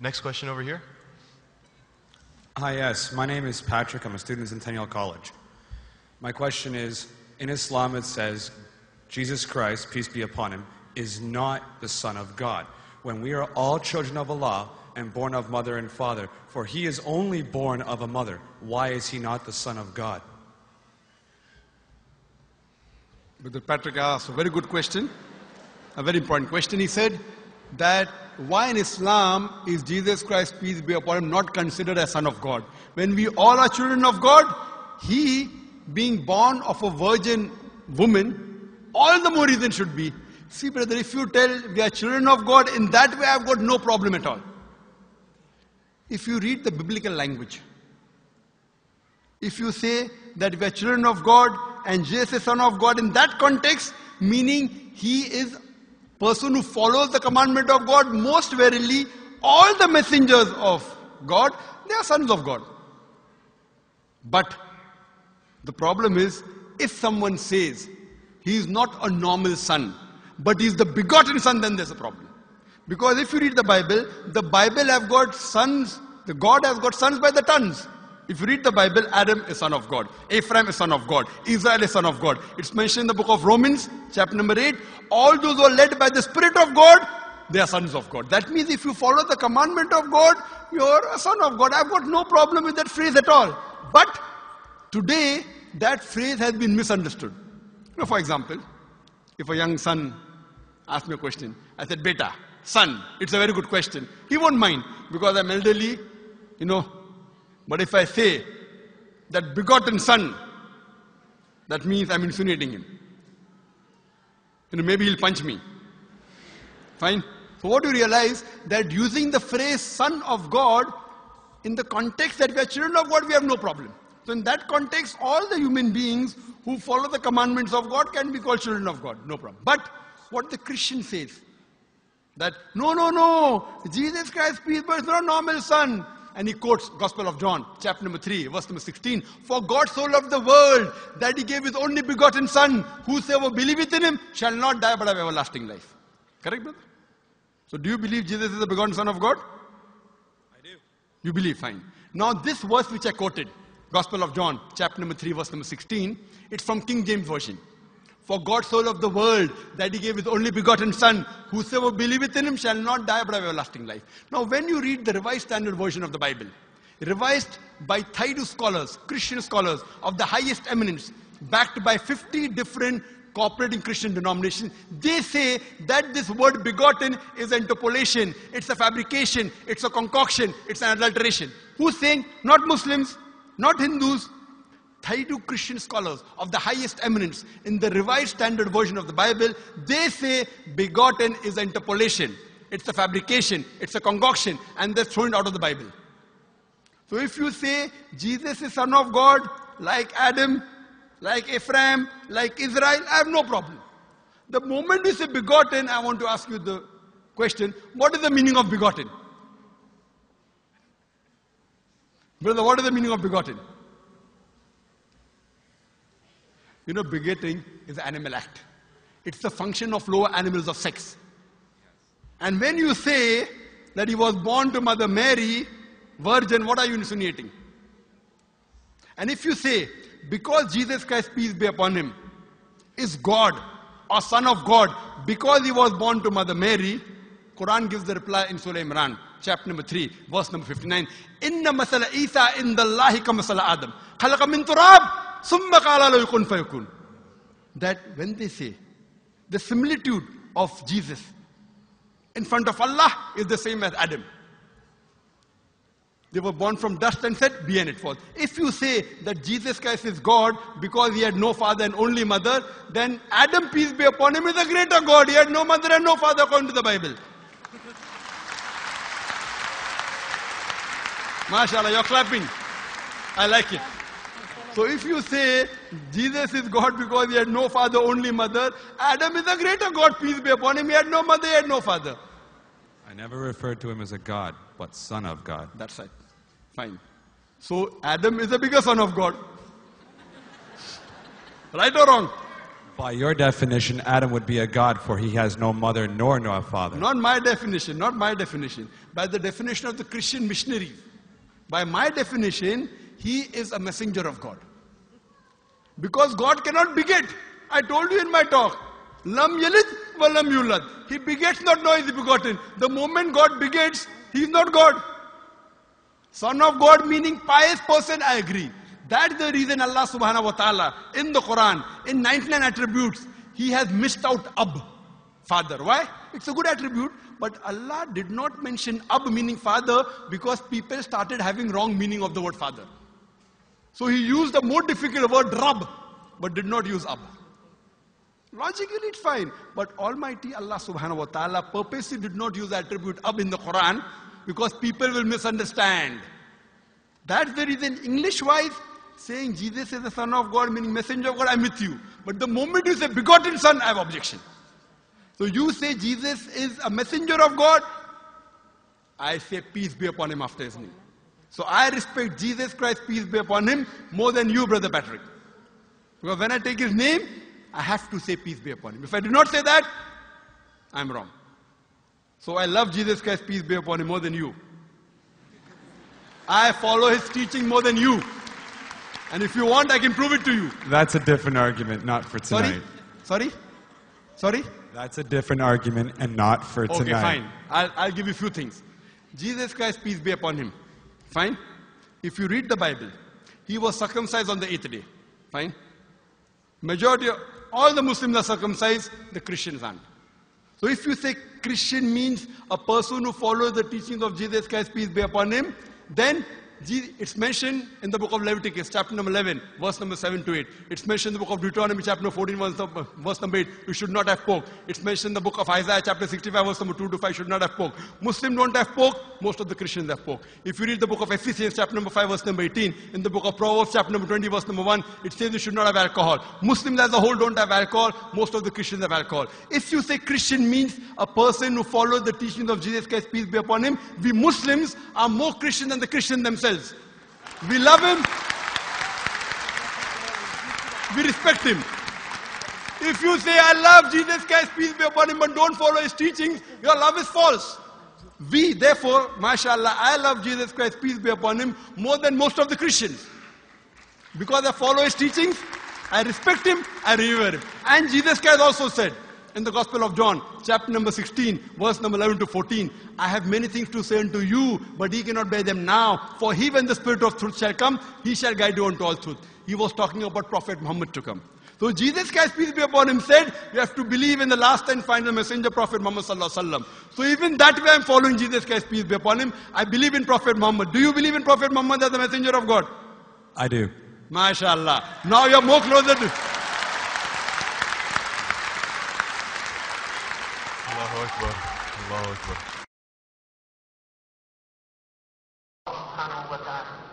Next question over here. Hi, yes. My name is Patrick. I'm a student at Centennial College. My question is, in Islam it says, Jesus Christ, peace be upon him, is not the Son of God. When we are all children of Allah and born of mother and father, for he is only born of a mother, why is he not the Son of God? Brother Patrick asked a very good question, a very important question. He said that why in Islam is Jesus Christ, peace be upon him, not considered as Son of God? When we all are children of God, he being born of a virgin woman, all the more reason should be. See brother, if you tell we are children of God, in that way I've got no problem at all. If you read the biblical language, if you say that we are children of God and Jesus is Son of God, in that context, meaning he is person who follows the commandment of God, most verily all the messengers of God, they are sons of God. But the problem is, if someone says he is not a normal son, but he is the begotten son, then there's a problem. Because if you read the Bible have got sons, the God has got sons by the tons. If you read the Bible, Adam is son of God, Ephraim is son of God, Israel is son of God. It's mentioned in the book of Romans, chapter number 8. All those who are led by the Spirit of God, they are sons of God. That means if you follow the commandment of God, you're a son of God. I've got no problem with that phrase at all. But today, that phrase has been misunderstood. You know, for example, if a young son asks me a question, I said, Beta, son, it's a very good question. He won't mind because I'm elderly, you know. But if I say that begotten son, that means I'm insinuating him. You know, maybe he'll punch me. Fine. So what do you realize? That using the phrase son of God, in the context that we are children of God, we have no problem. So in that context, all the human beings who follow the commandments of God can be called children of God. No problem. But what the Christian says, that no, Jesus Christ, peace be upon him, is not a normal son. And he quotes Gospel of John, chapter number 3, verse number 16. For God so loved the world that he gave his only begotten son. Whosoever believeth in him shall not die but have everlasting life. Correct, brother? So do you believe Jesus is the begotten son of God? I do. You believe, fine. Now this verse which I quoted, Gospel of John, chapter number 3, verse number 16, it's from King James Version. For God so loved the world that he gave his only begotten son. Whosoever believeth in him shall not die but have everlasting life. Now when you read the Revised Standard Version of the Bible, revised by Thaidu scholars, Christian scholars of the highest eminence, backed by 50 different cooperating Christian denominations, they say that this word begotten is an interpolation, it's a fabrication, it's a concoction, it's an adulteration. Who's saying? Not Muslims, not Hindus. Thaidu Christian scholars of the highest eminence in the Revised Standard Version of the Bible, they say begotten is an interpolation. It's a fabrication, it's a concoction, and they're thrown out of the Bible. So if you say Jesus is Son of God, like Adam, like Ephraim, like Israel, I have no problem. The moment you say begotten, I want to ask you the question, what is the meaning of begotten? Brother, what is the meaning of begotten? You know, begetting is an animal act. It's the function of lower animals of sex. And when you say that he was born to Mother Mary, virgin, what are you insinuating? And if you say, because Jesus Christ, peace be upon him, is God or Son of God, because he was born to Mother Mary, Qur'an gives the reply in Surah Imran, chapter number 3, verse number 59. Inna masala Isa indallahi ka masala Adam. Khalaqa min turab. That when they say the similitude of Jesus in front of Allah is the same as Adam. They were born from dust and said, be and it was. If you say that Jesus Christ is God because he had no father and only mother, then Adam, peace be upon him, is a greater God. He had no mother and no father according to the Bible. MashaAllah, you're clapping. I like it. So if you say Jesus is God because he had no father, only mother, Adam is a greater God, peace be upon him. He had no mother, he had no father. I never referred to him as a God, but Son of God. That's right. Fine. So Adam is a bigger son of God. Right or wrong? By your definition, Adam would be a god, for he has no mother nor no father. Not my definition, not my definition. By the definition of the Christian missionary. By my definition, he is a messenger of God. Because God cannot beget. I told you in my talk. Lam yalid wa lam yulad. He begets not, nor is he begotten. The moment God begets, he is not God. Son of God meaning pious person, I agree. That's the reason Allah subhanahu wa ta'ala in the Qur'an, in 99 attributes, he has missed out Ab, father. Why? It's a good attribute, but Allah did not mention Ab meaning father because people started having wrong meaning of the word father. So he used the more difficult word Rab, but did not use Ab. Logically it's fine, but Almighty Allah subhanahu wa ta'ala purposely did not use the attribute Ab in the Quran because people will misunderstand. That's the reason English-wise, saying Jesus is the Son of God, meaning messenger of God, I'm with you. But the moment you say begotten Son, I have objection. So you say Jesus is a messenger of God, I say peace be upon him after his name. So I respect Jesus Christ, peace be upon him, more than you, Brother Patrick. Because when I take his name, I have to say peace be upon him. If I do not say that, I'm wrong. So I love Jesus Christ, peace be upon him, more than you. I follow his teaching more than you. And if you want, I can prove it to you. That's a different argument, not for tonight. Sorry? That's a different argument and not for tonight. Okay, fine. I'll give you a few things. Jesus Christ, peace be upon him. Fine? If you read the Bible, he was circumcised on the 8th day. Fine? Majority of all the Muslims are circumcised, the Christians aren't. So if you say Christian means a person who follows the teachings of Jesus Christ, peace be upon him, then it's mentioned in the book of Leviticus, chapter number 11, verse number 7 to 8. It's mentioned in the book of Deuteronomy, chapter number 14, verse number 8, you should not have pork. It's mentioned in the book of Isaiah, chapter 65, verse number 2 to 5, should not have pork. Muslims don't have pork, most of the Christians have pork. If you read the book of Ephesians, chapter number 5, verse number 18, in the book of Proverbs, chapter number 20, verse number 1, it says you should not have alcohol. Muslims as a whole don't have alcohol, most of the Christians have alcohol. If you say Christian means a person who follows the teachings of Jesus Christ, peace be upon him, we Muslims are more Christian than the Christians themselves. We love him. We respect him. If you say, I love Jesus Christ, peace be upon him, but don't follow his teachings, your love is false. We, therefore, mashallah, I love Jesus Christ, peace be upon him, more than most of the Christians. Because I follow his teachings, I respect him, I revere him. And Jesus Christ also said, in the Gospel of John, chapter number 16, verse number 11 to 14, I have many things to say unto you, but ye cannot bear them now. For he, when the Spirit of truth shall come, he shall guide you unto all truth. He was talking about Prophet Muhammad to come. So Jesus Christ, peace be upon him, said, you have to believe in the last and final messenger, Prophet Muhammad sallallahu alaihi wasallam. So even that way I'm following Jesus Christ, peace be upon him. I believe in Prophet Muhammad. Do you believe in Prophet Muhammad as the messenger of God? I do. MashaAllah. Now you're more closer to... Allahu Akbar. Allahu Akbar.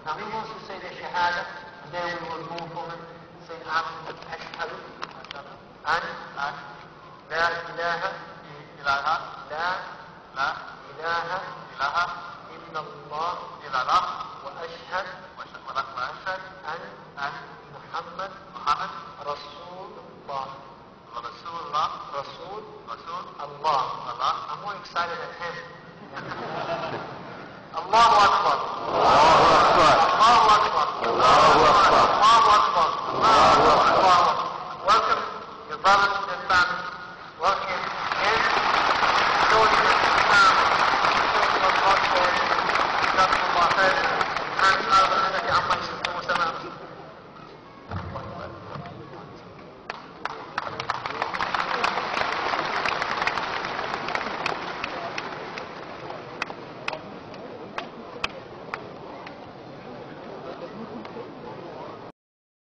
Now he wants to say the Shahada, and then we will move on and say Ashhadu an la ilaha illallah wa ashhad an Muhammad Rasulullah. Rasul Allah. I'm more excited than him. Allahu Akbar. Allahu Akbar. Allahu Akbar. Allahu Akbar. Allahu Akbar. Welcome your brothers